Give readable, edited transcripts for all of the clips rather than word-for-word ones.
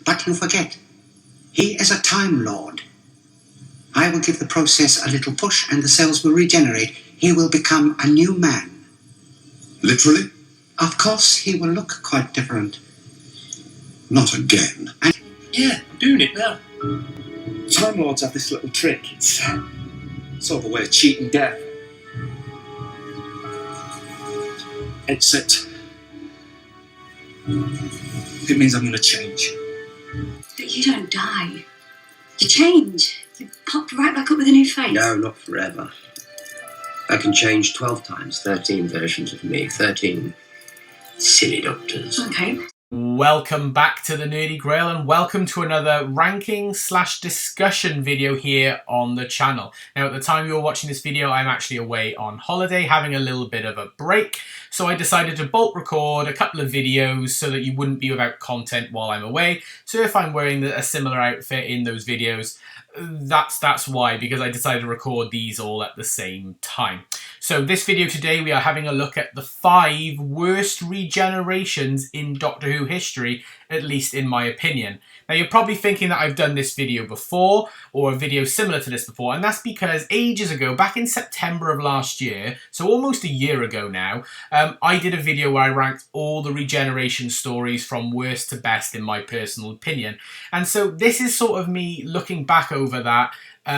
But you forget, he is a Time Lord. I will give the process a little push and the cells will regenerate. He will become a new man. Literally? Of course, he will look quite different. Not again. Yeah, I'm doing it now. Time Lords have this little trick. It's sort of a way of cheating death. Except it means I'm going to change. But you don't die. You change. You pop right back up with a new face. No, not forever. I can change 12 times, 13 versions of me, 13 silly doctors. Okay. Welcome back to the Nerdy Grail and welcome to another ranking/discussion video here on the channel. Now, at the time you're watching this video, I'm actually away on holiday, having a little bit of a break. So I decided to bulk record a couple of videos so that you wouldn't be without content while I'm away. So if I'm wearing a similar outfit in those videos, that's why, because I decided to record these all at the same time. So this video today, we are having a look at the 5 worst regenerations in Doctor Who history, at least in my opinion. Now, you're probably thinking that I've done this video before, or a video similar to this before, and that's because ages ago, back in September of last year, so almost a year ago now, I did a video where I ranked all the regeneration stories from worst to best in my personal opinion. And so this is sort of me looking back over that,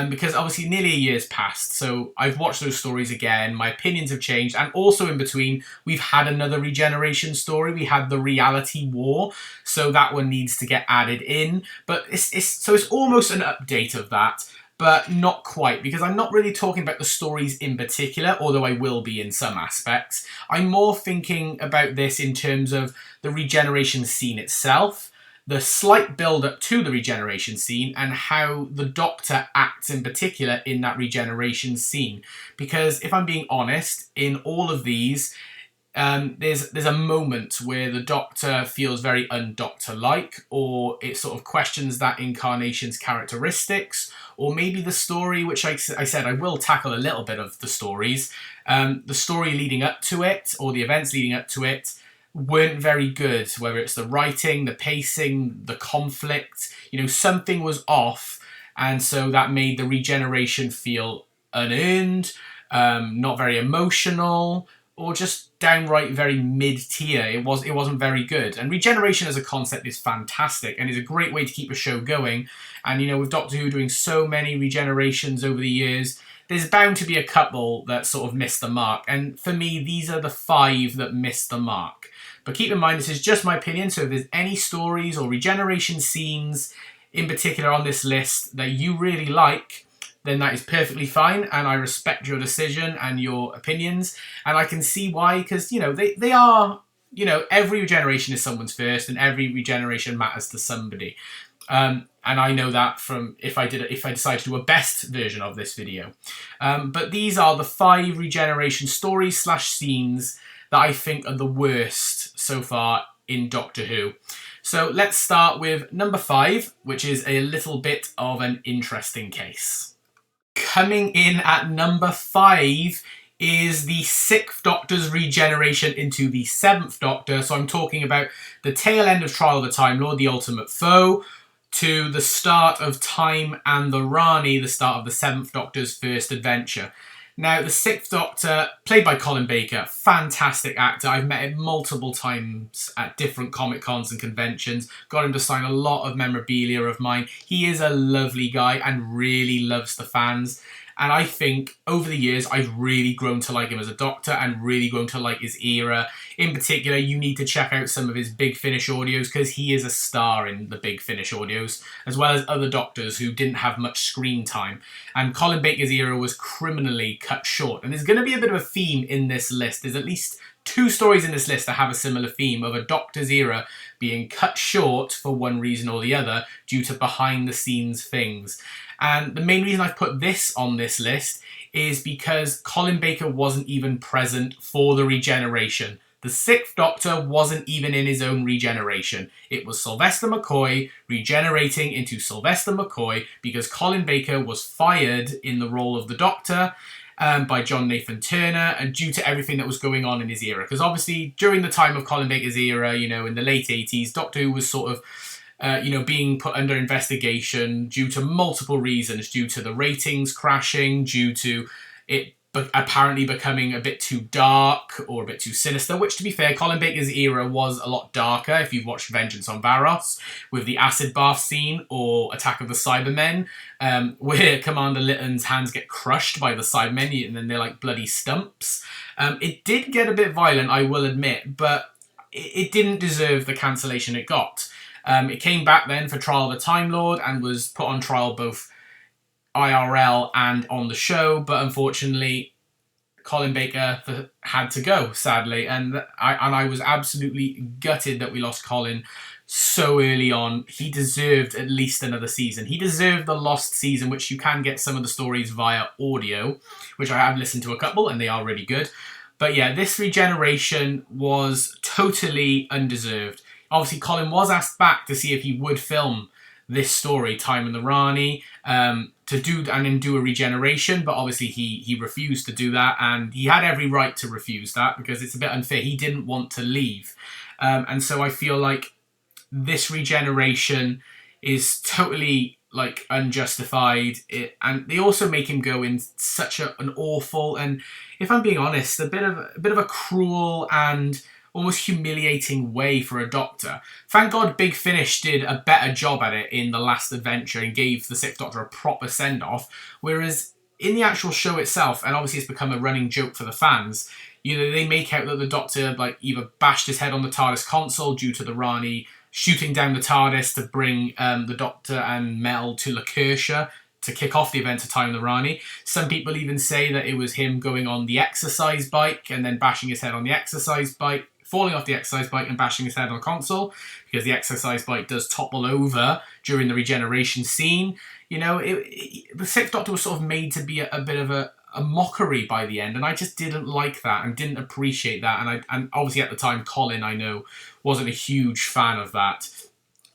because obviously nearly a year's passed, so I've watched those stories again, my opinions have changed, and also in between we've had another regeneration story. We had the Reality War, so that one needs to get added in, but it's almost an update of that, but not quite, because I'm not really talking about the stories in particular, although I will be in some aspects. I'm more thinking about this in terms of the regeneration scene itself, the slight build-up to the regeneration scene, and how the Doctor acts in particular in that regeneration scene. Because if I'm being honest, in all of these, there's a moment where the Doctor feels very un-Doctor-like, or it sort of questions that incarnation's characteristics, or maybe the story, which I said I will tackle a little bit of the stories, the story leading up to it, or the events leading up to it, weren't very good, whether it's the writing, the pacing, the conflict, you know, something was off, and so that made the regeneration feel unearned, not very emotional, or just downright very mid-tier. It wasn't very good. And regeneration as a concept is fantastic and is a great way to keep a show going. And you know, with Doctor Who doing so many regenerations over the years, there's bound to be a couple that sort of missed the mark. And for me, these are the 5 that missed the mark. But keep in mind, this is just my opinion, so if there's any stories or regeneration scenes in particular on this list that you really like, then that is perfectly fine, and I respect your decision and your opinions, and I can see why, because, you know, they are, you know, every regeneration is someone's first, and every regeneration matters to somebody. And I know that from if I decide to do a best version of this video. But these are the 5 regeneration stories/scenes that I think are the worst so far in Doctor Who. So let's start with number 5, which is a little bit of an interesting case. Coming in at number 5 is the 6th Doctor's regeneration into the 7th Doctor. So I'm talking about the tail end of Trial of the Time Lord, the Ultimate Foe, to the start of Time and the Rani, the start of the 7th Doctor's first adventure. Now, the 6th Doctor, played by Colin Baker, fantastic actor. I've met him multiple times at different Comic-Cons and conventions. Got him to sign a lot of memorabilia of mine. He is a lovely guy and really loves the fans. And I think over the years, I've really grown to like him as a Doctor and really grown to like his era. In particular, you need to check out some of his Big Finish audios because he is a star in the Big Finish audios, as well as other Doctors who didn't have much screen time. And Colin Baker's era was criminally cut short. And there's going to be a bit of a theme in this list. There's at least 2 stories in this list that have a similar theme of a Doctor's era being cut short for one reason or the other due to behind-the-scenes things. And the main reason I've put this on this list is because Colin Baker wasn't even present for the regeneration. The 6th Doctor wasn't even in his own regeneration. It was Sylvester McCoy regenerating into Sylvester McCoy because Colin Baker was fired in the role of the Doctor by John Nathan Turner, and due to everything that was going on in his era. Because obviously during the time of Colin Baker's era, you know, in the late 80s, Doctor Who was sort of being put under investigation due to multiple reasons, due to the ratings crashing, due to it apparently becoming a bit too dark or a bit too sinister, which, to be fair, Colin Baker's era was a lot darker. If you've watched Vengeance on Varos with the acid bath scene, or Attack of the Cybermen, where Commander Litton's hands get crushed by the Cybermen and then they're like bloody stumps. It did get a bit violent, I will admit, but it didn't deserve the cancellation it got. It came back then for Trial of the Time Lord and was put on trial both IRL and on the show, but unfortunately Colin Baker had to go, sadly, and I was absolutely gutted that we lost Colin so early on. He deserved at least another season. He deserved the lost season, which you can get some of the stories via audio, which I have listened to a couple and they are really good. But yeah, this Regeneration was totally undeserved. Obviously Colin was asked back to see if he would film this story, Time and the Rani, to do a Regeneration, but obviously he refused to do that, and he had every right to refuse that because it's a bit unfair. He didn't want to leave, and so I feel like this Regeneration is totally like unjustified. And they also make him go in such an awful, and if I'm being honest, a bit of a cruel and almost humiliating way for a Doctor. Thank God Big Finish did a better job at it in The Last Adventure and gave the Sixth Doctor a proper send-off, whereas in the actual show itself, and obviously it's become a running joke for the fans, they make out that the Doctor like either bashed his head on the TARDIS console due to the Rani shooting down the TARDIS to bring the Doctor and Mel to Lakersha to kick off the event of Time and the Rani. Some people even say that it was him going on the exercise bike and then bashing his head on the exercise bike, falling off the exercise bike and bashing his head on the console, because the exercise bike does topple over during the Regeneration scene. The Sixth Doctor was sort of made to be a bit of a mockery by the end, and I just didn't like that and didn't appreciate that. And obviously at the time, Colin, I know, wasn't a huge fan of that.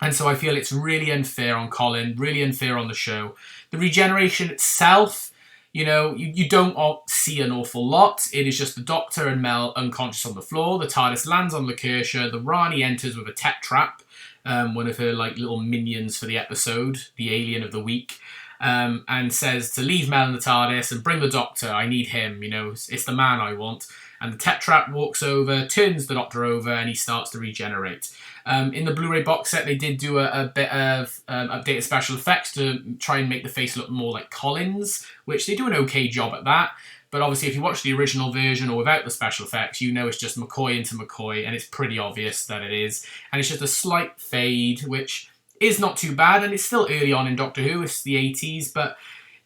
And so I feel it's really unfair on Colin, really unfair on the show. The Regeneration itself, you don't see an awful lot. It is just the Doctor and Mel unconscious on the floor. The TARDIS lands on Lakersha. The Rani enters with a Tetrap, one of her like little minions for the episode, the alien of the week, and says to leave Mel in the TARDIS and bring the Doctor. I need him. It's the man I want. And the Tetrap walks over, turns the Doctor over, and he starts to regenerate. In the Blu-ray box set, they did do a bit of updated special effects to try and make the face look more like Colin's, which they do an okay job at that. But obviously, if you watch the original version or without the special effects, it's just McCoy into McCoy, and it's pretty obvious that it is. And it's just a slight fade, which is not too bad, and it's still early on in Doctor Who. It's the 80s, but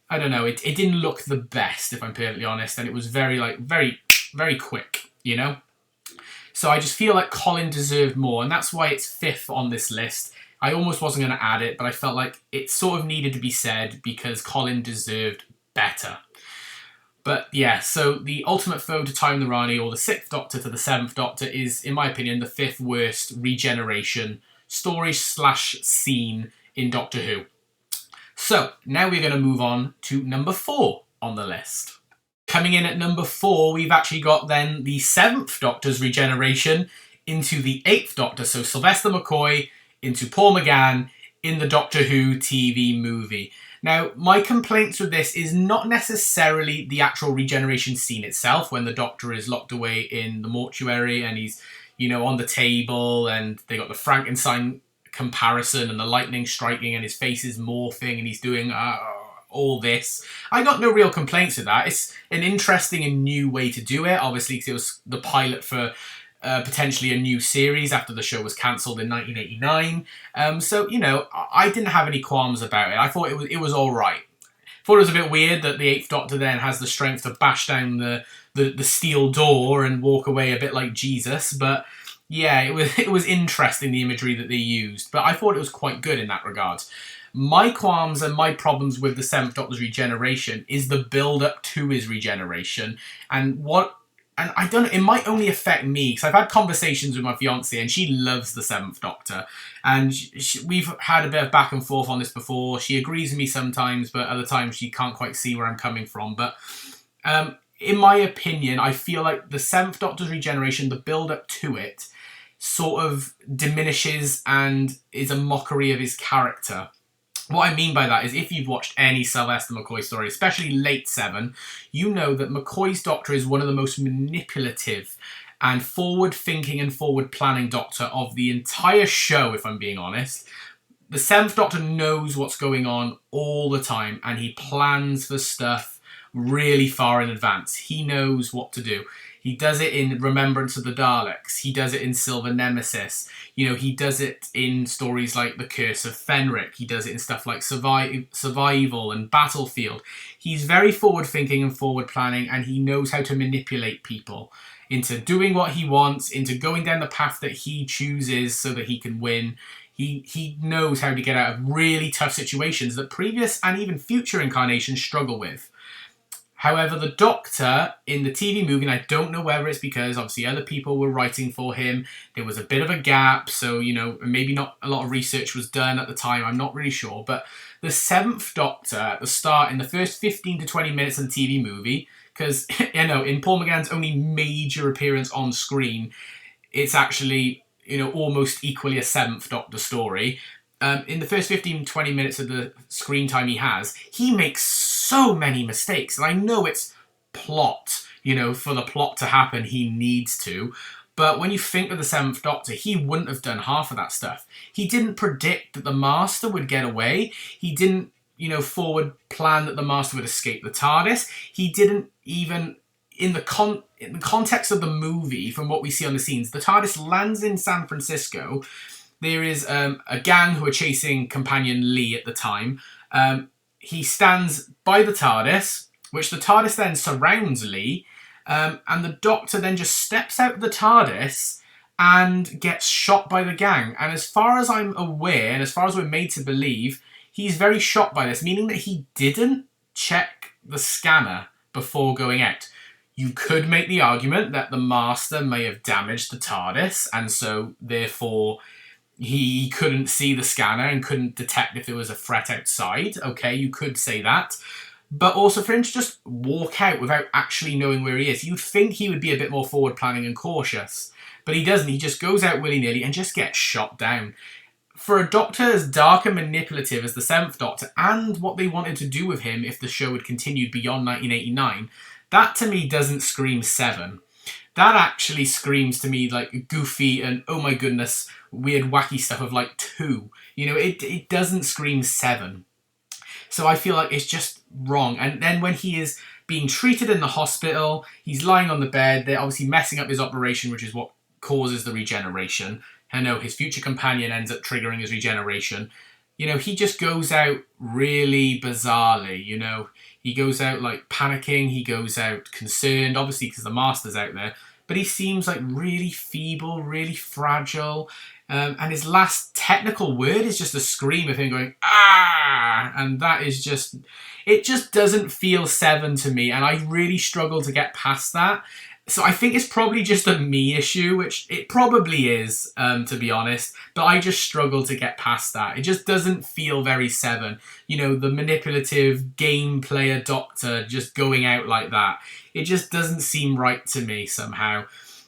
I don't know. It didn't look the best, if I'm perfectly honest, and it was very quick, So I just feel like Colin deserved more, and that's why it's 5th on this list. I almost wasn't going to add it, but I felt like it sort of needed to be said because Colin deserved better. But yeah, so the ultimate foe to Time the Rani, or the 6th Doctor to the 7th Doctor, is, in my opinion, the 5th worst Regeneration story/scene in Doctor Who. So now we're going to move on to number 4 on the list. Coming in at number 4, we've actually got then the 7th Doctor's Regeneration into the 8th Doctor. So Sylvester McCoy into Paul McGann in the Doctor Who TV movie. Now, my complaints with this is not necessarily the actual Regeneration scene itself, when the Doctor is locked away in the mortuary and he's, on the table, and they got the Frankenstein comparison and the lightning striking and his face is morphing and he's doing all this. I got no real complaints with that. It's an interesting and new way to do it, obviously, because it was the pilot for potentially a new series after the show was cancelled in 1989. So, I didn't have any qualms about it. I thought it was all right. Thought it was a bit weird that the 8th Doctor then has the strength to bash down the steel door and walk away a bit like Jesus, but yeah, it was interesting, the imagery that they used, but I thought it was quite good in that regard. My qualms and my problems with the 7th Doctor's Regeneration is the build-up to his regeneration, and I don't know, it might only affect me, because I've had conversations with my fiancée, and she loves the 7th Doctor, and we've had a bit of back and forth on this before. She agrees with me sometimes, but other times she can't quite see where I'm coming from, but in my opinion, I feel like the 7th Doctor's Regeneration, the build-up to it, sort of diminishes and is a mockery of his character. What I mean by that is if you've watched any Sylvester McCoy story, especially late 7, you know that McCoy's Doctor is one of the most manipulative and forward-thinking and forward-planning Doctor of the entire show, if I'm being honest. The 7th Doctor knows what's going on all the time, and he plans for stuff really far in advance. He knows what to do. He does it in Remembrance of the Daleks. He does it in Silver Nemesis. You know, he does it in stories like The Curse of Fenric. He does it in stuff like Survival and Battlefield. He's very forward-thinking and forward-planning, and he knows how to manipulate people into doing what he wants, into going down the path that he chooses so that he can win. He knows how to get out of really tough situations that previous and even future incarnations struggle with. However, the Doctor in the TV movie, and I don't know whether it's because obviously other people were writing for him, there was a bit of a gap, so, you know, maybe not a lot of research was done at the time, I'm not really sure, but the 7th Doctor at the start, in the first 15 to 20 minutes of the TV movie, because, you know, in Paul McGann's only major appearance on screen, it's actually, you know, almost equally a 7th Doctor story. In the first 15, 20 minutes of the screen time he has, he makes so many mistakes. And I know it's plot, you know, for the plot to happen, he needs to. But when you think of the 7th Doctor, he wouldn't have done half of that stuff. He didn't predict that the Master would get away. He didn't, you know, forward plan that the Master would escape the TARDIS. He didn't even, in the context of the movie, from what we see on the scenes, the TARDIS lands in San Francisco. There is a gang who are chasing companion Lee at the time. He stands by the TARDIS, which the TARDIS then surrounds Lee, and the Doctor then just steps out of the TARDIS and gets shot by the gang. And as far as I'm aware, and as far as we're made to believe, he's very shocked by this, meaning that he didn't check the scanner before going out. You could make the argument that the Master may have damaged the TARDIS, and so therefore he couldn't see the scanner and couldn't detect if there was a threat outside. Okay, you could say that. But also for him to just walk out without actually knowing where he is, you'd think he would be a bit more forward planning and cautious. But he doesn't. He just goes out willy-nilly and just gets shot down. For a Doctor as dark and manipulative as the 7th Doctor, and what they wanted to do with him if the show had continued beyond 1989, that to me doesn't scream 7. That actually screams to me like goofy and, oh my goodness, weird wacky stuff of like 2. You know, it doesn't scream 7. So I feel like it's just wrong. And then when he is being treated in the hospital, he's lying on the bed, they're obviously messing up his operation, which is what causes the regeneration. I know his future companion ends up triggering his regeneration. You know, he just goes out really bizarrely, you know. He goes out like panicking, he goes out concerned, obviously because the Master's out there. But he seems like really feeble, really fragile. And his last technical word is just a scream of him going, ah! And that is just, it just doesn't feel 7 to me. And I really struggle to get past that. So I think it's probably just a me issue, which it probably is, to be honest. But I just struggle to get past that. It just doesn't feel very 7. You know, the manipulative game player Doctor just going out like that. It just doesn't seem right to me somehow.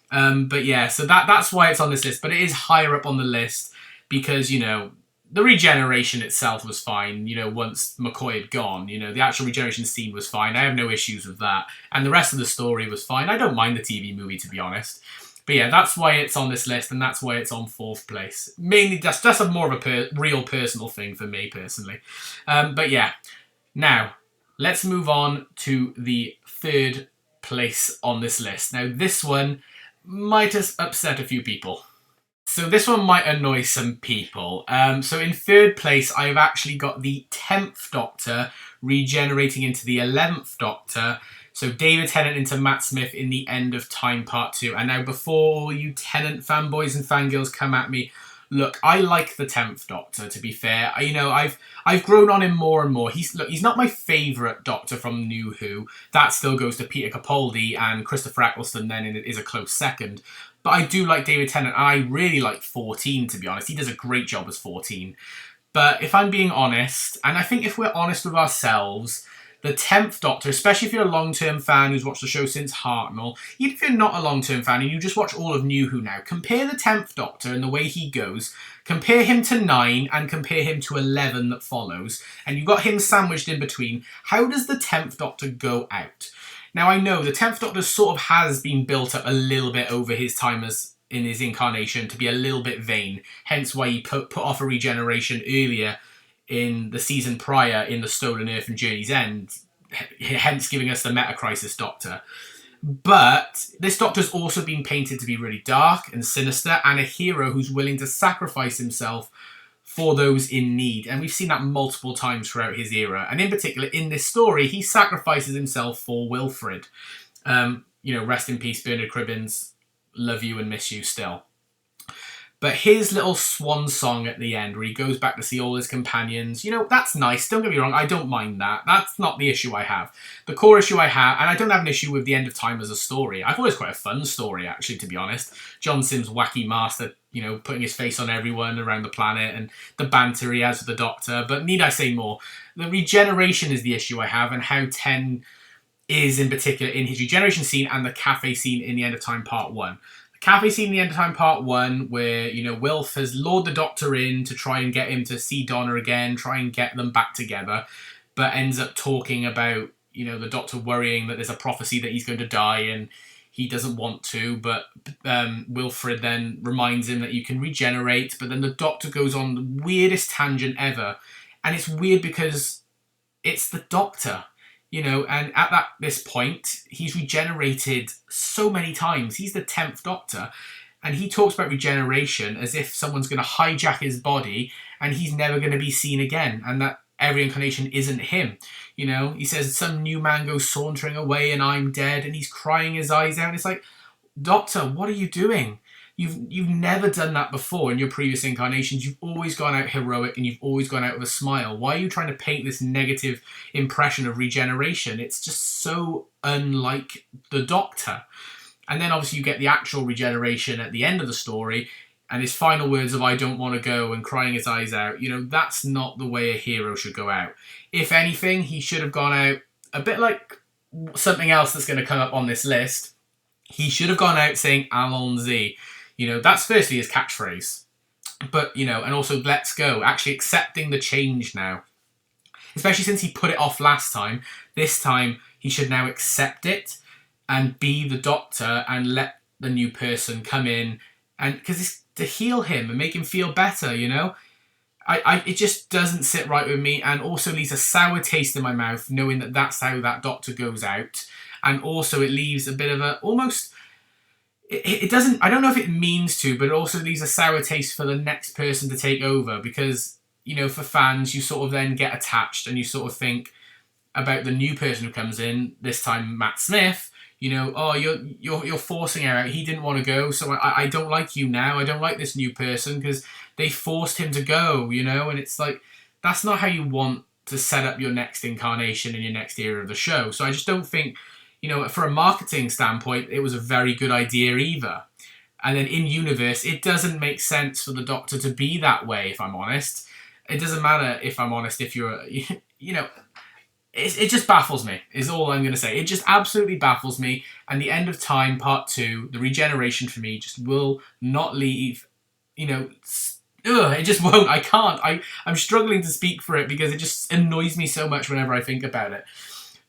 But yeah, so that's why it's on this list. But it is higher up on the list because, you know, the regeneration itself was fine, you know, once McCoy had gone. You know, the actual regeneration scene was fine. I have no issues with that. And the rest of the story was fine. I don't mind the TV movie, to be honest. But yeah, that's why it's on this list, and that's why it's on 4th place. Mainly, that's a more of a real personal thing for me, personally. But yeah, now, let's move on to the 3rd place on this list. Now, this one might have upset a few people. So this one might annoy some people. So in 3rd place, I've actually got the 10th Doctor regenerating into the 11th Doctor. So David Tennant into Matt Smith in The End of Time Part 2. And now before all you Tennant fanboys and fangirls come at me, look, I like the 10th Doctor, to be fair. You know, I've grown on him more and more. He's not my favourite Doctor from New Who. That still goes to Peter Capaldi, and Christopher Eccleston then is a close second. But I do like David Tennant, and I really like 14, to be honest. He does a great job as 14. But if I'm being honest, and I think if we're honest with ourselves, the 10th Doctor, especially if you're a long-term fan who's watched the show since Hartnell, even if you're not a long-term fan and you just watch all of New Who now, compare the 10th Doctor and the way he goes, compare him to 9 and compare him to 11 that follows, and you've got him sandwiched in between. How does the 10th Doctor go out? Now, I know the 10th Doctor sort of has been built up a little bit over his time as in his incarnation to be a little bit vain, hence why he put off a regeneration earlier in the season prior in The Stolen Earth and Journey's End, hence giving us the Meta-Crisis Doctor. But this Doctor's also been painted to be really dark and sinister and a hero who's willing to sacrifice himself for those in need. And we've seen that multiple times throughout his era. And in particular, in this story, he sacrifices himself for Wilfred. Rest in peace, Bernard Cribbins. Love you and miss you still. But his little swan song at the end, where he goes back to see all his companions, that's nice. Don't get me wrong, I don't mind that. That's not the issue I have. The core issue I have, and I don't have an issue with the end of time as a story. I thought it was quite a fun story, actually, to be honest. John Simm's wacky master, putting his face on everyone around the planet, and the banter he has with the Doctor. But need I say more? The regeneration is the issue I have, and how 10 is in particular in his regeneration scene and the cafe scene in the End of Time Part 1. Cafe scene in the End of Time Part 1 where, Wilf has lured the Doctor in to try and get him to see Donna again, try and get them back together, but ends up talking about, the Doctor worrying that there's a prophecy that he's going to die and he doesn't want to, but Wilfred then reminds him that you can regenerate, but then the Doctor goes on the weirdest tangent ever. And it's weird because it's the Doctor. And at this point, he's regenerated so many times. He's the 10th Doctor. And he talks about regeneration as if someone's going to hijack his body and he's never going to be seen again. And that every incarnation isn't him. He says, some new man goes sauntering away and I'm dead. And he's crying his eyes out. And it's like, Doctor, what are you doing? You've never done that before in your previous incarnations. You've always gone out heroic and you've always gone out with a smile. Why are you trying to paint this negative impression of regeneration? It's just so unlike the Doctor. And then obviously you get the actual regeneration at the end of the story and his final words of I don't want to go and crying his eyes out. That's not the way a hero should go out. If anything, he should have gone out a bit like something else that's going to come up on this list. He should have gone out saying Allons-y. That's firstly his catchphrase. But, and also let's go. Actually accepting the change now. Especially since he put it off last time. This time he should now accept it and be the Doctor and let the new person come in. And because it's to heal him and make him feel better, it just doesn't sit right with me and also leaves a sour taste in my mouth knowing that that's how that Doctor goes out. And also it leaves a bit of a almost... It doesn't, I don't know if it means to, but it also leaves a sour taste for the next person to take over because, for fans, you sort of then get attached and you sort of think about the new person who comes in, this time Matt Smith, oh, you're forcing her out. He didn't want to go, so I don't like you now. I don't like this new person because they forced him to go, and it's like, that's not how you want to set up your next incarnation in your next era of the show. So I just don't think... for a marketing standpoint, it was a very good idea either. And then in universe, it doesn't make sense for the Doctor to be that way, if I'm honest. It doesn't matter, if I'm honest, if you're, it just baffles me, is all I'm going to say. It just absolutely baffles me. And the End of Time Part 2, the regeneration for me, just will not leave, it just won't. I can't. I'm struggling to speak for it because it just annoys me so much whenever I think about it.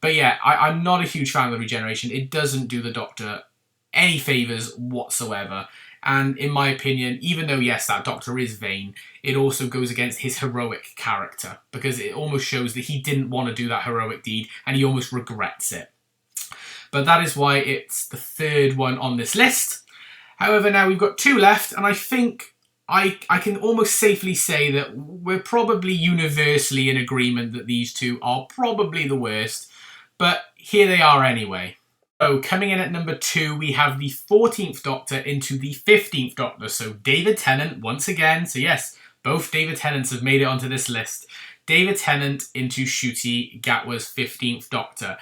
But yeah, I'm not a huge fan of the regeneration. It doesn't do the Doctor any favours whatsoever. And in my opinion, even though, yes, that Doctor is vain, it also goes against his heroic character. Because it almost shows that he didn't want to do that heroic deed and he almost regrets it. But that is why it's the third one on this list. However, now we've got 2 left, and I think I can almost safely say that we're probably universally in agreement that these 2 are probably the worst. But here they are anyway. So coming in at number 2, we have the 14th Doctor into the 15th Doctor. So David Tennant once again. So yes, both David Tennants have made it onto this list. David Tennant into Ncuti Gatwa's 15th Doctor.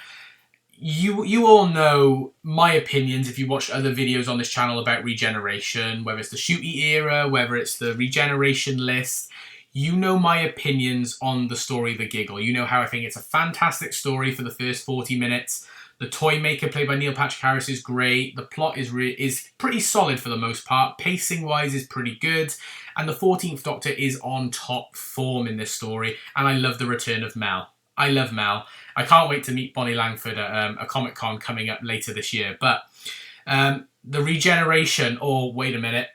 You all know my opinions if you watched other videos on this channel about regeneration, whether it's the Ncuti era, whether it's the regeneration list. you know my opinions on the story The Giggle. You know how I think it's a fantastic story for the first 40 minutes. The toy maker, played by Neil Patrick Harris, is great. The plot is pretty solid for the most part. Pacing-wise is pretty good. And the 14th Doctor is on top form in this story. And I love the return of Mel. I love Mel. I can't wait to meet Bonnie Langford at a Comic-Con coming up later this year. But the regeneration, or wait a minute,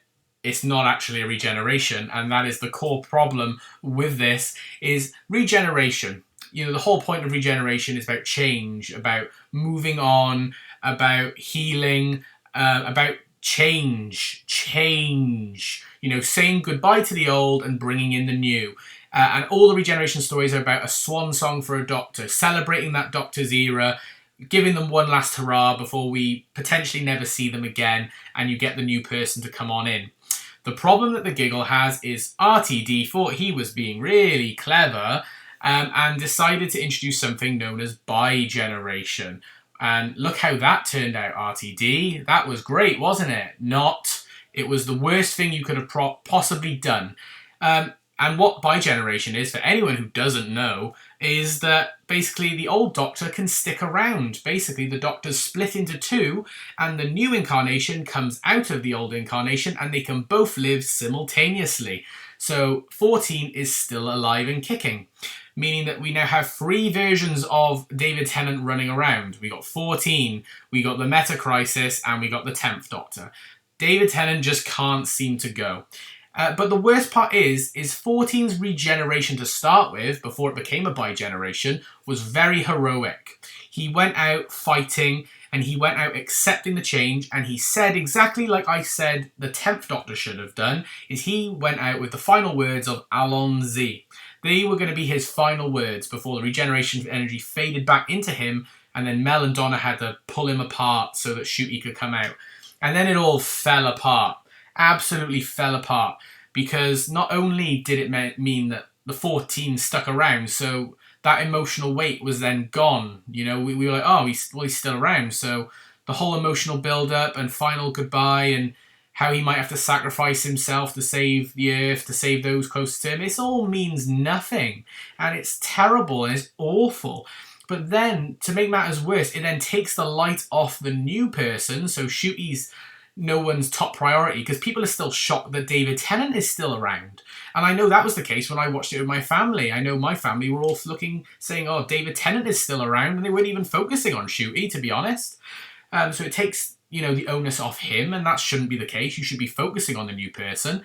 it's not actually a regeneration. And that is the core problem with this, is regeneration. You know, the whole point of regeneration is about change, about moving on, about healing, about change. You know, saying goodbye to the old and bringing in the new. And all the regeneration stories are about a swan song for a Doctor, celebrating that Doctor's era, giving them one last hurrah before we potentially never see them again, and you get the new person to come on in. The problem that The Giggle has is RTD thought he was being really clever, and decided to introduce something known as bi-generation. And look how that turned out, RTD. That was great, wasn't it? Not. It was the worst thing you could have possibly done. And what bi-generation is, for anyone who doesn't know, is that basically the old Doctor can stick around. Basically, the Doctor's split into two, and the new incarnation comes out of the old incarnation, and they can both live simultaneously. So 14 is still alive and kicking, meaning that we now have 3 versions of David Tennant running around. We got 14, we got the Meta Crisis, and we got the 10th Doctor. David Tennant just can't seem to go. But the worst part is 14's regeneration to start with, before it became a bi-generation, was very heroic. He went out fighting, and he went out accepting the change, and he said exactly like I said the 10th Doctor should have done, is he went out with the final words of Allons-y. They were going to be his final words before the regeneration energy faded back into him, and then Mel and Donna had to pull him apart so that Ncuti could come out. And then it all fell apart. Absolutely fell apart. Because not only did it mean that the 14 stuck around, so that emotional weight was then gone. You know, we were like, oh, he's still around. So the whole emotional build-up and final goodbye and how he might have to sacrifice himself to save the Earth, to save those close to him, this all means nothing. And it's terrible and it's awful. But then, to make matters worse, it then takes the light off the new person, so Ncuti's no one's top priority, because people are still shocked that David Tennant is still around. And I know that was the case when I watched it with my family. I know my family were all saying, oh, David Tennant is still around, and they weren't even focusing on Ncuti, to be honest. So it takes, you know, the onus off him, and that shouldn't be the case. You should be focusing on the new person.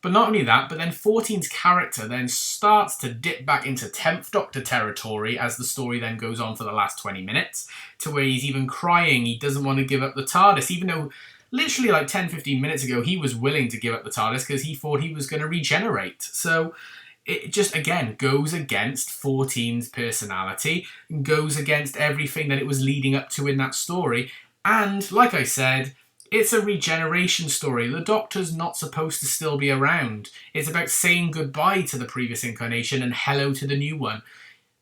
But not only that, but then 14's character then starts to dip back into 10th Doctor territory as the story then goes on for the last 20 minutes, to where he's even crying. He doesn't want to give up the TARDIS, even though literally like 10-15 minutes ago he was willing to give up the TARDIS because he thought he was going to regenerate. So it just, again, goes against 14's personality, goes against everything that it was leading up to in that story. And, like I said, it's a regeneration story. The Doctor's not supposed to still be around. It's about saying goodbye to the previous incarnation and hello to the new one.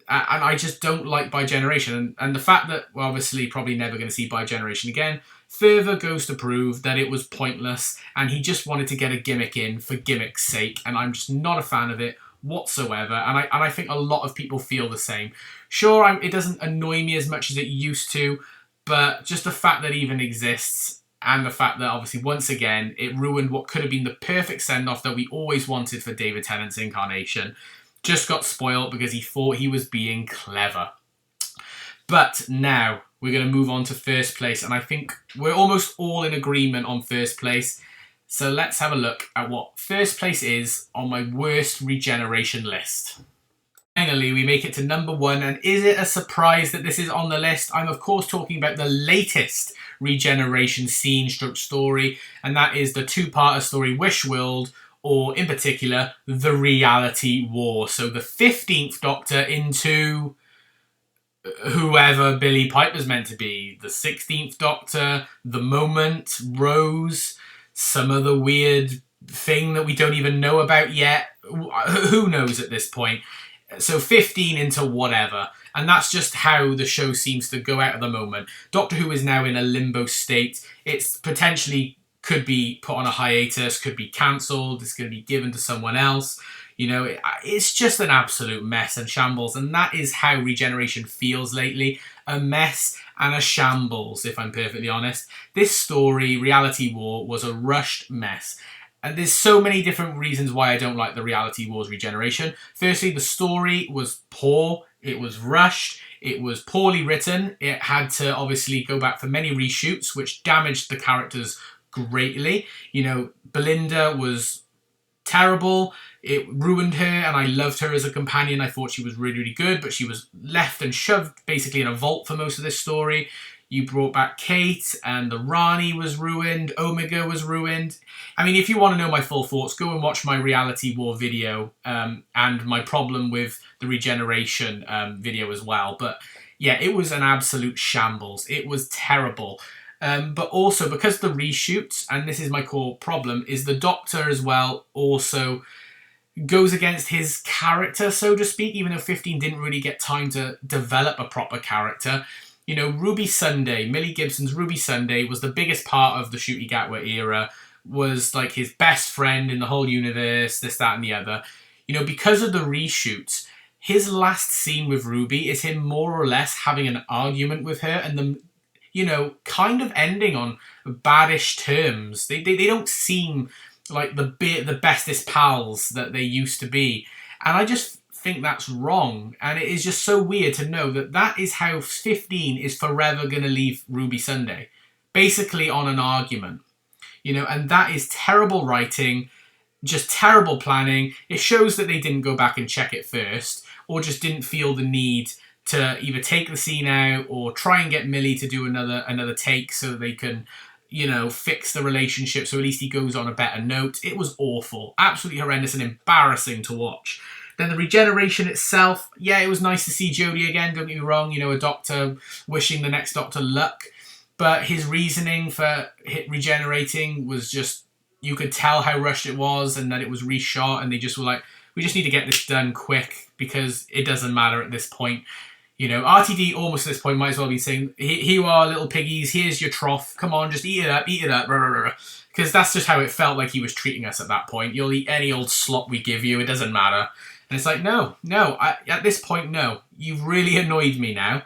And I just don't like bi-generation. And the fact that we're obviously probably never going to see bi-generation again further goes to prove that it was pointless and he just wanted to get a gimmick in for gimmick's sake. And I'm just not a fan of it whatsoever. And I think a lot of people feel the same. Sure, it doesn't annoy me as much as it used to, but just the fact that it even exists, and the fact that, obviously, once again, it ruined what could have been the perfect send-off that we always wanted for David Tennant's incarnation. Just got spoiled because he thought he was being clever. But now, we're going to move on to first place, and I think we're almost all in agreement on first place. So let's have a look at what first place is on my worst regeneration list. Finally, we make it to number 1, and is it a surprise that this is on the list? I'm of course talking about the latest regeneration scene stroke story, and that is the 2-parter story Wish World, or in particular, The Reality War. So the 15th Doctor into whoever Billy Piper's meant to be. The 16th Doctor, The Moment, Rose, some other weird thing that we don't even know about yet. Who knows at this point? So 15 into whatever. And that's just how the show seems to go out at the moment. Doctor Who is now in a limbo state. It's potentially could be put on a hiatus, could be cancelled, it's going to be given to someone else. You know, it's just an absolute mess and shambles, and that is how Regeneration feels lately. A mess and a shambles, if I'm perfectly honest. This story, Reality War, was a rushed mess. And there's so many different reasons why I don't like the Reality Wars Regeneration. Firstly, the story was poor, it was rushed, it was poorly written, it had to obviously go back for many reshoots, which damaged the characters greatly. You know, Belinda was terrible. It ruined her, and I loved her as a companion. I thought she was really, really good, but she was left and shoved basically in a vault for most of this story. You brought back Kate, and the Rani was ruined. Omega was ruined. I mean, if you want to know my full thoughts, go and watch my Reality War video and my problem with the Regeneration video as well. But yeah, it was an absolute shambles. It was terrible. But also, because the reshoots, and this is my core problem, is the Doctor as well also goes against his character, so to speak, even though 15 didn't really get time to develop a proper character. You know, Ruby Sunday, Millie Gibson's Ruby Sunday was the biggest part of the Ncuti Gatwa era, was like his best friend in the whole universe, this, that, and the other. You know, because of the reshoots, his last scene with Ruby is him more or less having an argument with her, and them, you know, kind of ending on baddish terms. They don't seem like the bestest pals that they used to be. And I just think that's wrong. And it is just so weird to know that that is how 15 is forever going to leave Ruby Sunday. Basically on an argument. You know, and that is terrible writing, just terrible planning. It shows that they didn't go back and check it first, or just didn't feel the need to either take the scene out or try and get Millie to do another take so that they can, you know, fix the relationship so at least he goes on a better note. It was awful. Absolutely horrendous and embarrassing to watch. Then the Regeneration itself, yeah, it was nice to see Jodie again, don't get me wrong, you know, a doctor wishing the next Doctor luck. But his reasoning for regenerating was just, you could tell how rushed it was and that it was reshot, and they just were like, we just need to get this done quick because it doesn't matter at this point. You know, RTD almost at this point might as well be saying, here you are, little piggies, here's your trough, come on, just eat it up, because that's just how it felt like he was treating us at that point. You'll eat any old slop we give you, it doesn't matter. And it's like, no, at this point, no. You've really annoyed me now.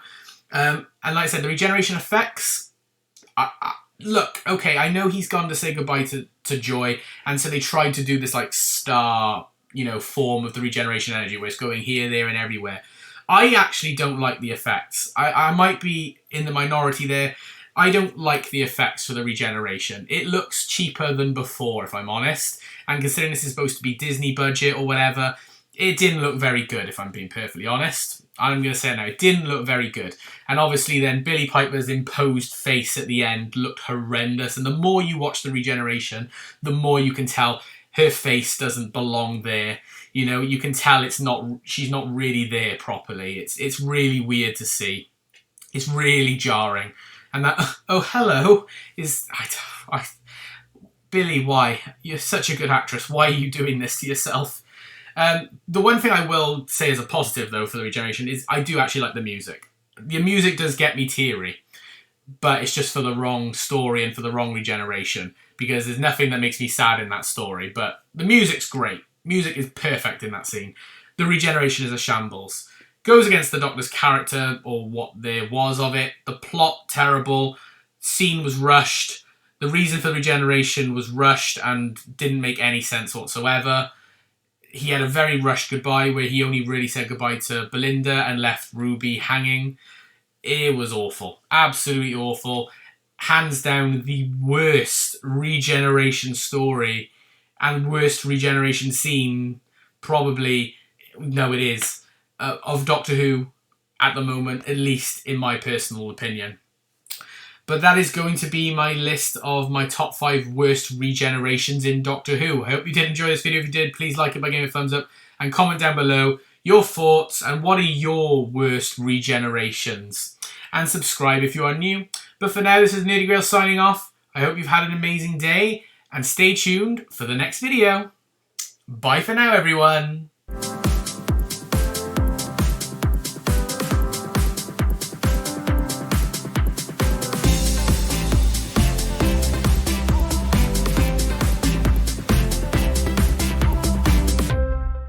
And like I said, the regeneration effects, look, okay, I know he's gone to say goodbye to Joy, and so they tried to do this like star, you know, form of the regeneration energy where it's going here, there, and everywhere. I actually don't like the effects. I might be in the minority there. I don't like the effects for the regeneration. It looks cheaper than before, if I'm honest. And considering this is supposed to be Disney budget or whatever, it didn't look very good, if I'm being perfectly honest. I'm going to say it now, it didn't look very good. And obviously then Billie Piper's imposed face at the end looked horrendous. And the more you watch the regeneration, the more you can tell her face doesn't belong there. You know, you can tell she's not really there properly. It's really weird to see. It's really jarring. And that, oh, hello, is, Billie, why? You're such a good actress. Why are you doing this to yourself? The one thing I will say as a positive, though, for the regeneration is I do actually like the music. The music does get me teary, but it's just for the wrong story and for the wrong regeneration, because there's nothing that makes me sad in that story, but the music's great. Music is perfect in that scene. The regeneration is a shambles. Goes against the Doctor's character, or what there was of it. The plot, terrible. Scene was rushed. The reason for the regeneration was rushed and didn't make any sense whatsoever. He had a very rushed goodbye where he only really said goodbye to Belinda and left Ruby hanging. It was awful. Absolutely awful. Hands down the worst regeneration story and worst regeneration scene, probably, no it is, of Doctor Who at the moment, at least in my personal opinion. But that is going to be my list of my top 5 worst regenerations in Doctor Who. I hope you did enjoy this video. If you did, please like it by giving it a thumbs up and comment down below your thoughts and what are your worst regenerations. And subscribe if you are new. But for now, this is Nerdy Grail signing off. I hope you've had an amazing day and stay tuned for the next video. Bye for now, everyone.